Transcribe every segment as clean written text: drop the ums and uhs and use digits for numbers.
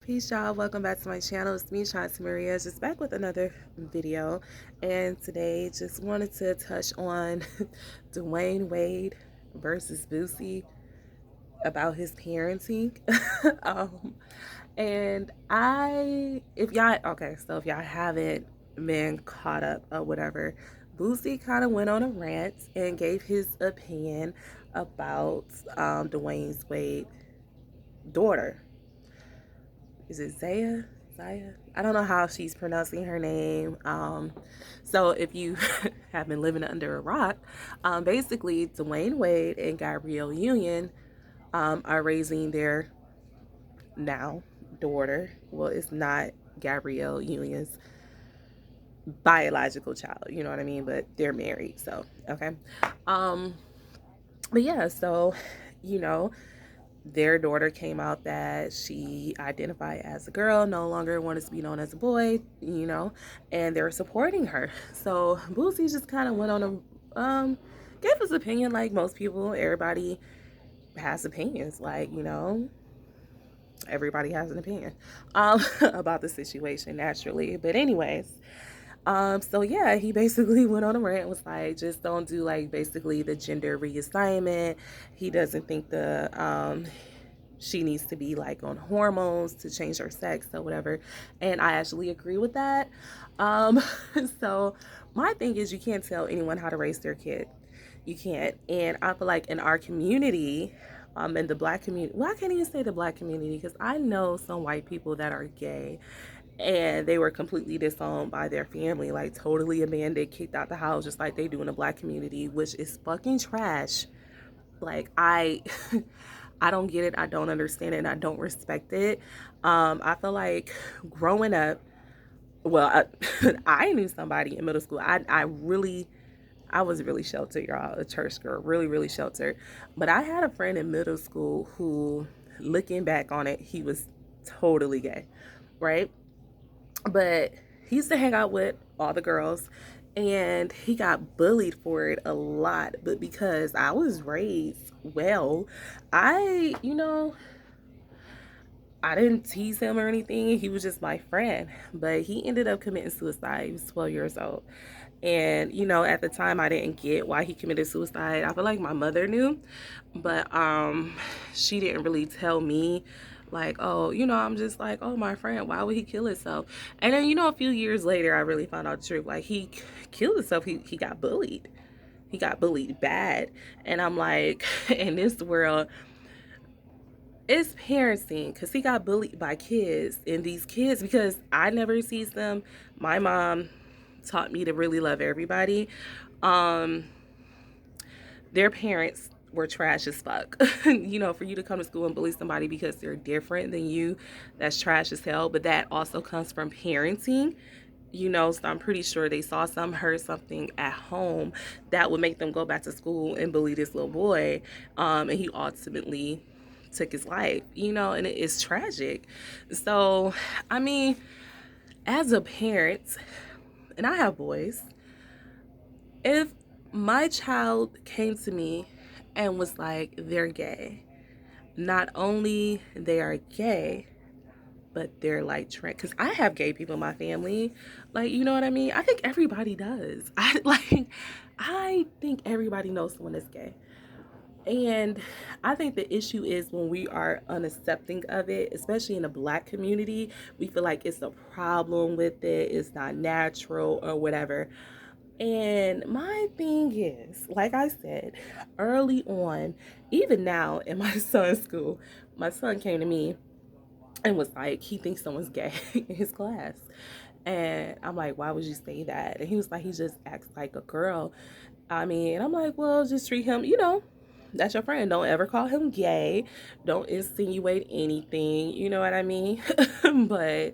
Peace, y'all. Welcome back to my channel. It's me, Shante Maria, just back with another video. And today, just wanted to touch on Dwayne Wade versus Boosie about his parenting. um, and if y'all, okay, so if y'all haven't been caught up or whatever, Boosie kind of went on a rant and gave his opinion about Dwayne Wade's daughter. Is it Zaya? Zaya? I don't know how she's pronouncing her name. So if you have been living under a rock, basically Dwayne Wade and Gabrielle Union are raising their now daughter. Well, it's not Gabrielle Union's biological child, you know what I mean? But they're married, so okay. Um, but yeah, so you know, their daughter came out that she identified as a girl, no longer wanted to be known as a boy, and they're supporting her. So Boosie just kind of went on gave his opinion like most people. Everybody has opinions, like, everybody has an opinion about the situation naturally. But anyways, so yeah, he basically went on a rant, was like, just don't do like basically the gender reassignment. He doesn't think she needs to be like on hormones to change her sex or whatever. And I actually agree with that. Um, so my thing is, you can't tell anyone how to raise their kid. You can't. And I feel like in our community, in the black community, well, I can't even say the black community because I know some white people that are gay and they were completely disowned by their family, like totally abandoned, kicked out the house, just like they do in the black community, which is fucking trash. Like I don't get it, I don't understand it, and I don't respect it. I feel like growing up, well, I knew somebody in middle school. I was really sheltered, y'all, a church girl, really, really sheltered. But I had a friend in middle school who, looking back on it, he was totally gay, right? But he used to hang out with all the girls and he got bullied for it a lot. But because I was raised well, I, you know, I didn't tease him or anything. He was just my friend. But he ended up committing suicide. He was 12 years old. And, at the time I didn't get why he committed suicide. I feel like my mother knew, but she didn't really tell me, like, oh, I'm just like, oh, my friend, why would he kill himself? And then, a few years later, I really found out the truth. Like, he killed himself. He got bullied. He got bullied bad. And I'm like, in this world, it's parenting, because he got bullied by kids, and these kids, because I never sees them. My mom taught me to really love everybody. Their parents were trash as fuck. For you to come to school and bully somebody because they're different than you, that's trash as hell. But that also comes from parenting. So I'm pretty sure they saw heard something at home that would make them go back to school and bully this little boy. And he ultimately took his life, and it is tragic. So, I mean, as a parent, and I have boys, if my child came to me and was like, they're gay, not only they are gay, but they're like trans, because I have gay people in my family, like, you know what I mean? I think everybody does. I think everybody knows someone that's gay. And I think the issue is when we are unaccepting of it, especially in the black community, we feel like it's a problem with it, it's not natural or whatever. And my thing is, like I said, early on, even now in my son's school, my son came to me and was like, he thinks someone's gay in his class. And I'm like, why would you say that? And he was like, he just acts like a girl. I mean, and I'm like, well, just treat him, that's your friend. Don't ever call him gay. Don't insinuate anything. You know what I mean? But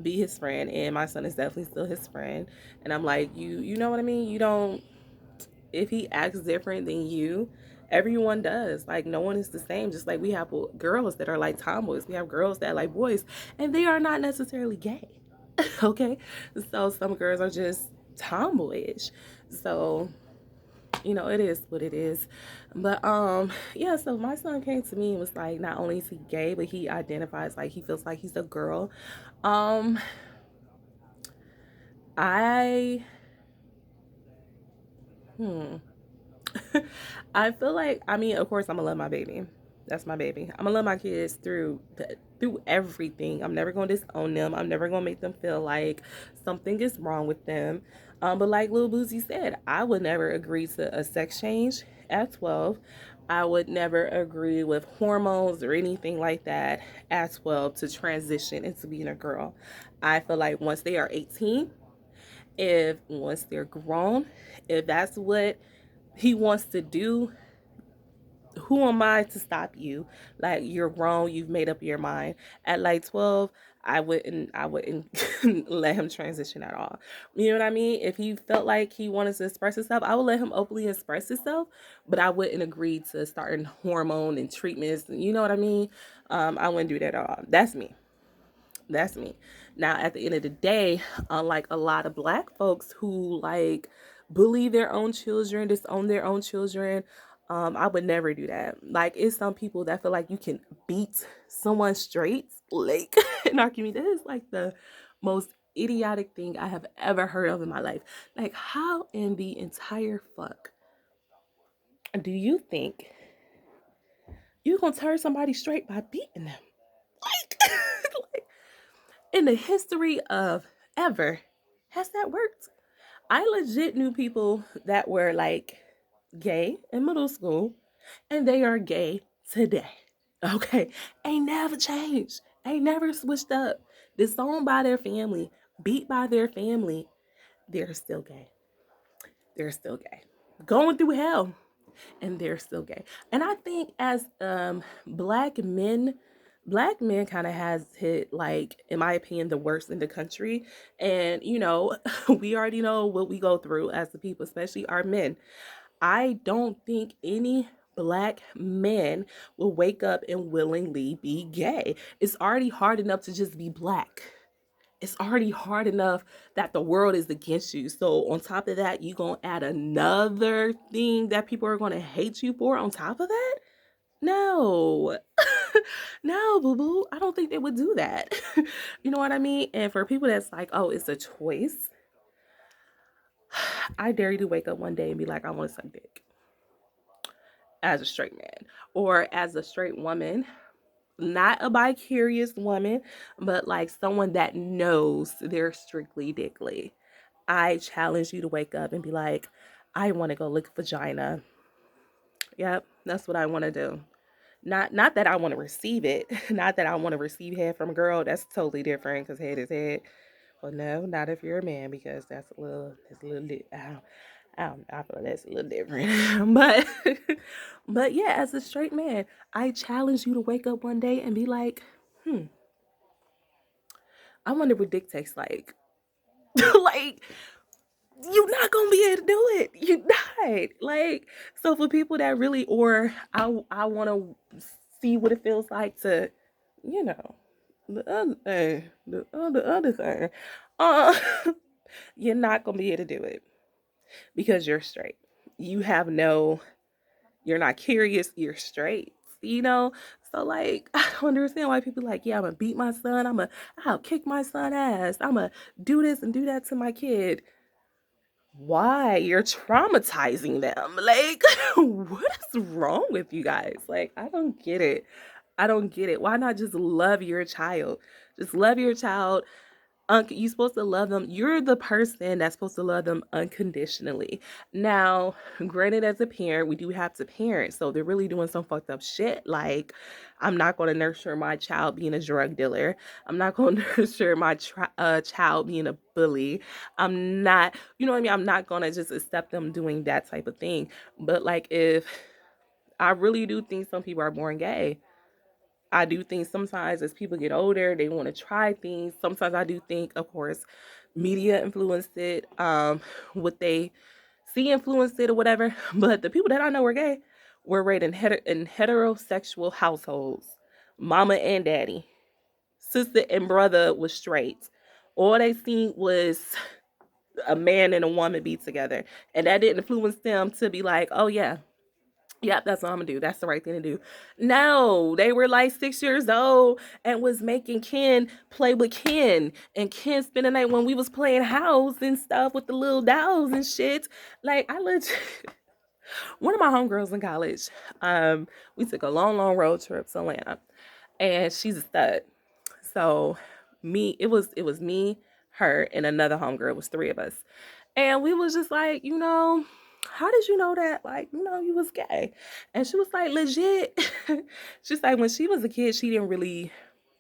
be his friend. And my son is definitely still his friend. And I'm like, you know what I mean? You don't, if he acts different than you, everyone does. Like, no one is the same. Just like we have girls that are like tomboys. We have girls that like boys. And they are not necessarily gay. Okay? So some girls are just tomboyish. So It is what it is. But yeah, so my son came to me and was like, not only is he gay, but he identifies like he feels like he's a girl. Um I hmm I feel like, I mean, of course, I'm gonna love my baby. That's my baby. I'm gonna love my kids through everything. I'm never gonna disown them. I'm never gonna make them feel like something is wrong with them. But like Lil Boosie said, I would never agree to a sex change at 12. I would never agree with hormones or anything like that at 12 to transition into being a girl. I feel like once they are 18, if once they're grown, if that's what he wants to do, who am I to stop you? Like, you're grown, you've made up your mind. At like 12, I wouldn't let him transition at all. You know what I mean? If he felt like he wanted to express himself, I would let him openly express himself, but I wouldn't agree to starting hormone and treatments. You know what I mean? I wouldn't do that at all. That's me. That's me. Now, at the end of the day, unlike a lot of black folks who like bully their own children, disown their own children, I would never do that. Like, it's some people that feel like you can beat someone straight, like, in our community. That is like the most idiotic thing I have ever heard of in my life. Like, how in the entire fuck do you think you gonna turn somebody straight by beating them? Like, like in the history of ever, has that worked? I legit knew people that were like gay in middle school and they are gay today. Okay. Ain't never changed. Ain't never switched up. Disowned by their family, beat by their family. They're still gay. They're still gay. Going through hell and they're still gay. And I think as black men kind of has hit, like, in my opinion, the worst in the country. And we already know what we go through as the people, especially our men. I don't think any black man will wake up and willingly be gay. It's already hard enough to just be black. It's already hard enough that the world is against you. So on top of that, you gonna add another thing that people are gonna hate you for on top of that? No. No, boo boo. I don't think they would do that. You know what I mean? And for people that's like, oh, it's a choice, I dare you to wake up one day and be like, I want to suck dick as a straight man or as a straight woman. Not a bi-curious woman, but like someone that knows they're strictly dickly. I challenge you to wake up and be like, I want to go lick vagina. Yep, that's what I want to do. Not that I want to receive it. Not that I want to receive head from a girl. That's totally different because head is head. Well, no, not if you're a man because I feel like that's a little different. But yeah, as a straight man, I challenge you to wake up one day and be like, I wonder what dick tastes like. Like, you're not gonna be able to do it. You're not. Like, so for people that really, or I want to see what it feels like to, you know, the other thing, uh, you're not gonna be able to do it because you're straight. You have no, you're not curious. You're straight. You know, so like I don't understand why people like, yeah, I'm gonna beat my son. I'll kick my son ass. I'm gonna do this and do that to my kid. Why? You're traumatizing them. Like, what is wrong with you guys? Like, I don't get it. I don't get it. Why not just love your child? Just love your child. You're supposed to love them. You're the person that's supposed to love them unconditionally. Now, granted, as a parent, we do have to parent. So they're really doing some fucked up shit. Like, I'm not going to nurture my child being a drug dealer. I'm not going to nurture my child being a bully. I'm not, you know what I mean? I'm not going to just accept them doing that type of thing. But like, if I really do think some people are born gay, I do think sometimes as people get older, they want to try things. Sometimes I do think, of course, media influenced it, what they see influenced it or whatever. But the people that I know were gay were raised in heterosexual households. Mama and daddy, sister and brother was straight. All they seen was a man and a woman be together. And that didn't influence them to be like, oh yeah, yep, that's what I'm gonna do. That's the right thing to do. No, they were like 6 years old and was making Ken play with Ken, and Ken spent the night when we was playing house and stuff with the little dolls and shit. Like I legit, one of my homegirls in college, we took a long, long road trip to Atlanta, and she's a stud. So it was me, her, and another homegirl. It was three of us. And we was just like, how did you know that? Like, you was gay. And she was like, legit. She's like, when she was a kid, she didn't really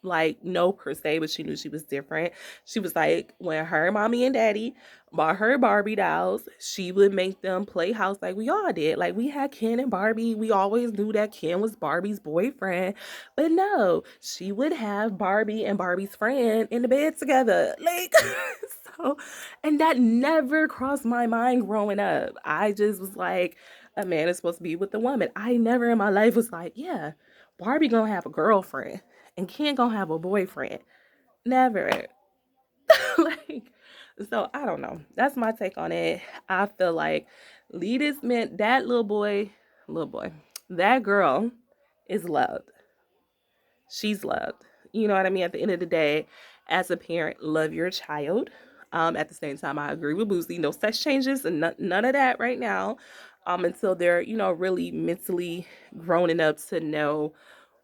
like know per se, but she knew she was different. She was like, when her mommy and daddy bought her Barbie dolls, she would make them play house like we all did. Like we had Ken and Barbie. We always knew that Ken was Barbie's boyfriend. But no, she would have Barbie and Barbie's friend in the bed together. Like so, and that never crossed my mind growing up. I just was like, a man is supposed to be with a woman. I never in my life was like, yeah, Barbie gonna have a girlfriend and Ken gonna have a boyfriend. Never. Like, so I don't know. That's my take on it. I feel like Leadus meant that little boy, that girl is loved. She's loved. You know what I mean? At the end of the day, as a parent, love your child. At the same time, I agree with Boosie. No sex changes and none of that right now. Until they're, really mentally grown enough to know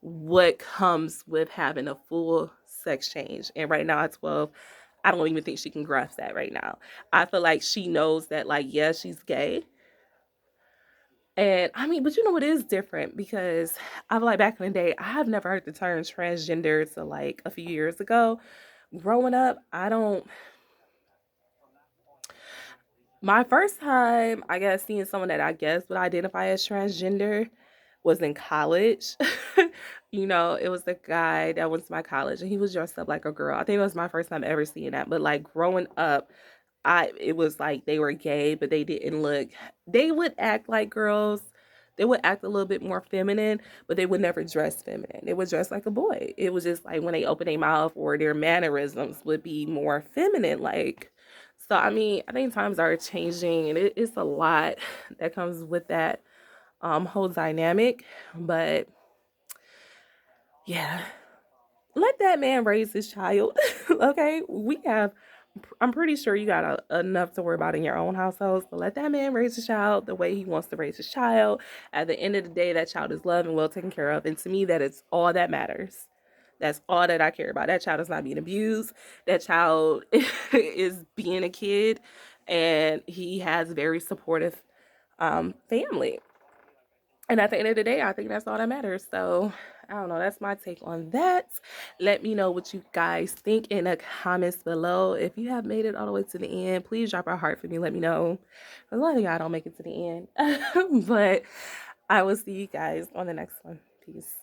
what comes with having a full sex change. And right now at 12, I don't even think she can grasp that right now. I feel like she knows that, like, yeah, she's gay. And I mean, but it is different because I feel like back in the day, I have never heard the term transgender to like a few years ago. Growing up, I don't. My first time, I guess, seeing someone that I guess would identify as transgender was in college. It was the guy that went to my college and he was dressed up like a girl. I think it was my first time ever seeing that. But like growing up, it was like they were gay, but they would act like girls. They would act a little bit more feminine, but they would never dress feminine. They would dress like a boy. It was just like when they open their mouth or their mannerisms would be more feminine. Like, so I mean, I think times are changing and it's a lot that comes with that whole dynamic. But yeah, let that man raise his child. Okay, I'm pretty sure you got enough to worry about in your own household. So let that man raise his child the way he wants to raise his child. At the end of the day, that child is loved and well taken care of. And to me, that is all that matters. That's all that I care about. That child is not being abused. That child is being a kid, and he has very supportive family. And at the end of the day, I think that's all that matters. So I don't know. That's my take on that. Let me know what you guys think in the comments below. If you have made it all the way to the end, please drop a heart for me. Let me know. A lot of y'all don't make it to the end. But I will see you guys on the next one. Peace.